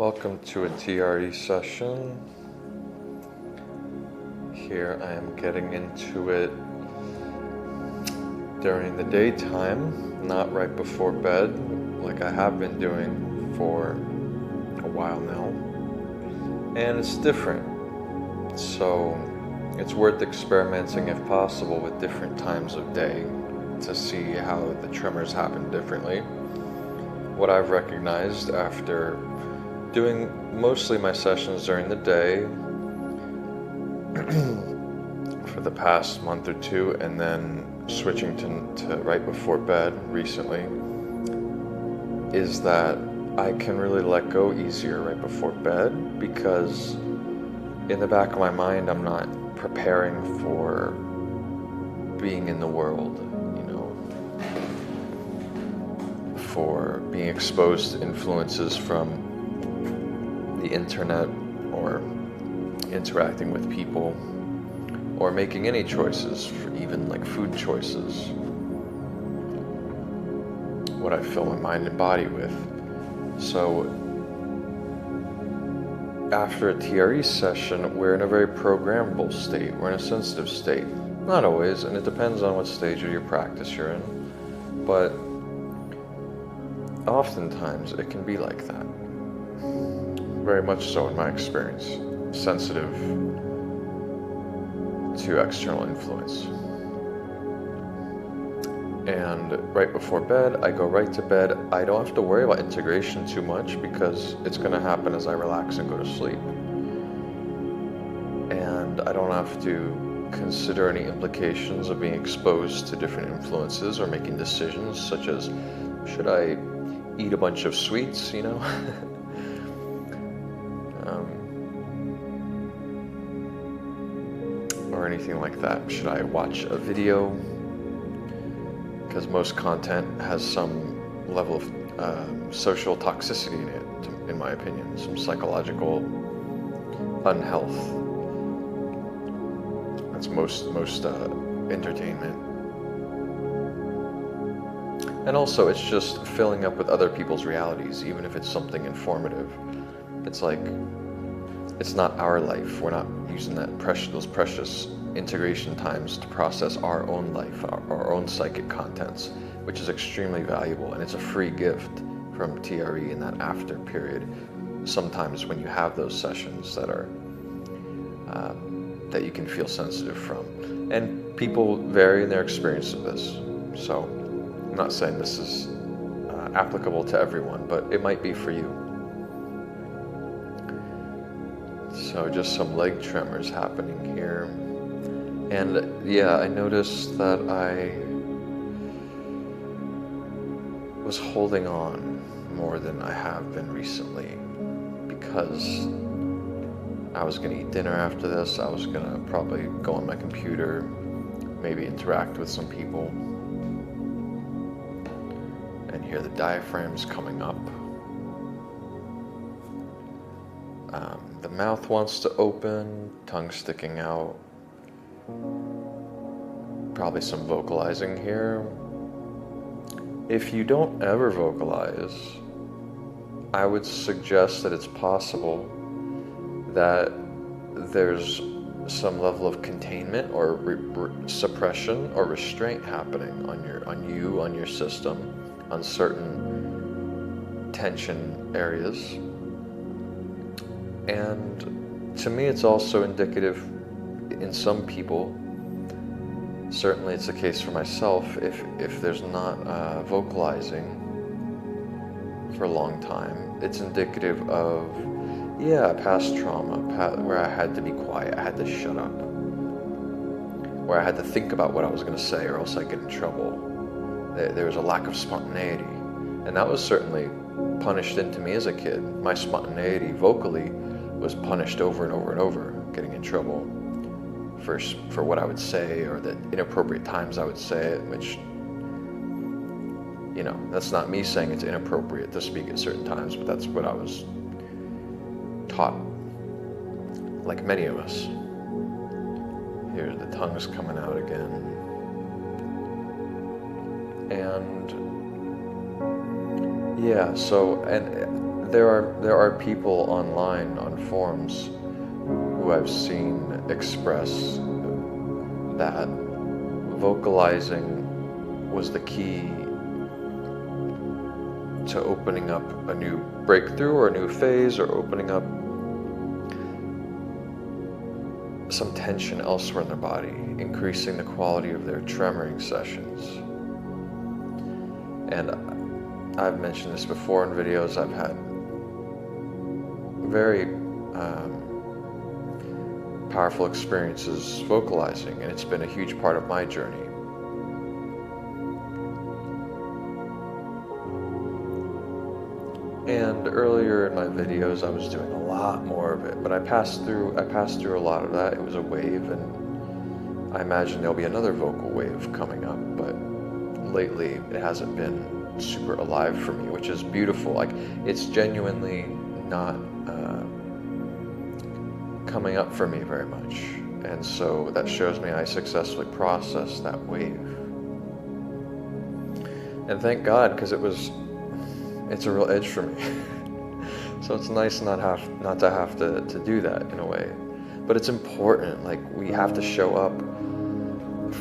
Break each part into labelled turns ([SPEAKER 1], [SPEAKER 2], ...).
[SPEAKER 1] Welcome to a TRE session. Here I am getting into it during the daytime, not right before bed, like I have been doing for a while now. And it's different, so it's worth experimenting if possible with different times of day to see how the tremors happen differently. What I've recognized after doing mostly my sessions during the day for the past month or two, and then switching to right before bed recently, is that I can really let go easier right before bed, because in the back of my mind I'm not preparing for being in the world, for being exposed to influences from the internet, or interacting with people, or making any choices, for even like food choices, what I fill my mind and body with. So after a TRE session, we're in a very programmable state, we're in a sensitive state. Not always, and it depends on what stage of your practice you're in, but oftentimes it can be like that. Very much so in my experience. Sensitive to external influence. And right before bed, I go right to bed. I don't have to worry about integration too much, because it's going to happen as I relax and go to sleep. And I don't have to consider any implications of being exposed to different influences or making decisions such as, should I eat a bunch of sweets, or anything like that. Should I watch a video? Because most content has some level of social toxicity in it, in my opinion, some psychological unhealth. That's most entertainment. And also, it's just filling up with other people's realities, even if it's something informative. It's like, it's not our life. We're not using those precious integration times to process our own life, our own psychic contents, which is extremely valuable, and it's a free gift from TRE in that after period. Sometimes when you have those sessions that are that you can feel sensitive from, and people vary in their experience of this. So I'm not saying this is applicable to everyone, but it might be for you. So just some leg tremors happening here. And yeah, I noticed that I was holding on more than I have been recently, because I was going to eat dinner after this. I was going to probably go on my computer, maybe interact with some people, and hear the diaphragms coming up. The mouth wants to open, tongue sticking out. Probably some vocalizing here. If you don't ever vocalize, I would suggest that it's possible that there's some level of containment or suppression or restraint happening on your system, on certain tension areas. And to me, it's also indicative in some people, certainly it's the case for myself, if there's not vocalizing for a long time, it's indicative of, past trauma, where I had to be quiet, I had to shut up, where I had to think about what I was going to say, or else I'd get in trouble. There was a lack of spontaneity, and that was certainly punished into me as a kid. My spontaneity vocally was punished over and over and over, getting in trouble for what I would say, or the inappropriate times I would say it, which, that's not me saying it's inappropriate to speak at certain times, but that's what I was taught, like many of us. Here, the tongue's coming out again. And yeah, so, and there are people online on forums who I've seen express that vocalizing was the key to opening up a new breakthrough or a new phase, or opening up some tension elsewhere in their body, increasing the quality of their tremoring sessions. And I've mentioned this before in videos. I've had very powerful experiences vocalizing, and it's been a huge part of my journey. And earlier in my videos, I was doing a lot more of it, but I passed through a lot of that. It was a wave, and I imagine there'll be another vocal wave coming up, but lately it hasn't been super alive for me, which is beautiful. Like, it's genuinely not coming up for me very much, and so that shows me I successfully processed that wave. And thank God, because it's a real edge for me. So it's nice not to have to do that in a way. But it's important. Like, we have to show up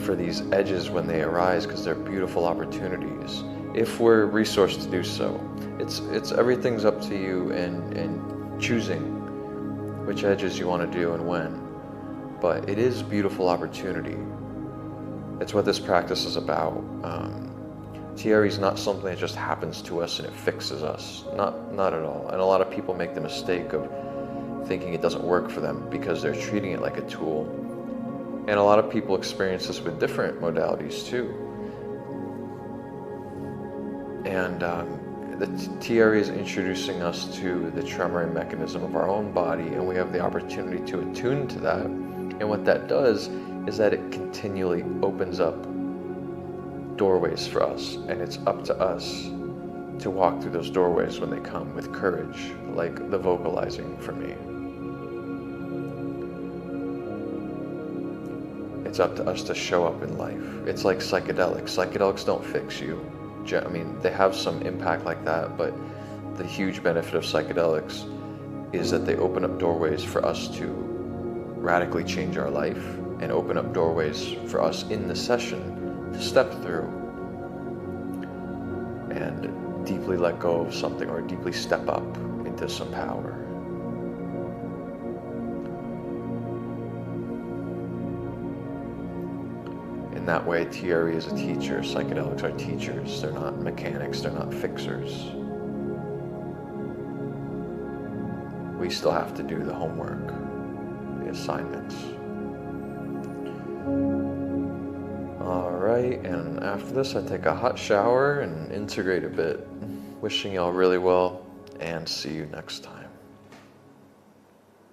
[SPEAKER 1] for these edges when they arise, because they're beautiful opportunities if we're resourced to do so. It's everything's up to you in choosing which edges you want to do and when. But it is a beautiful opportunity. It's what this practice is about. TRE is not something that just happens to us and it fixes us. Not at all. And a lot of people make the mistake of thinking it doesn't work for them because they're treating it like a tool. And a lot of people experience this with different modalities too. And the TRE is introducing us to the tremoring mechanism of our own body, and we have the opportunity to attune to that. And what that does is that it continually opens up doorways for us, and it's up to us to walk through those doorways when they come with courage, like the vocalizing for me. It's up to us to show up in life. It's like psychedelics. Psychedelics don't fix you. I mean, they have some impact like that, but the huge benefit of psychedelics is that they open up doorways for us to radically change our life, and open up doorways for us in the session to step through and deeply let go of something, or deeply step up into some power. In that way, TRE is a teacher. Psychedelics are teachers. They're not mechanics. They're not fixers. We still have to do the homework, the assignments. Alright, and after this I take a hot shower and integrate a bit. Wishing y'all really well, and see you next time.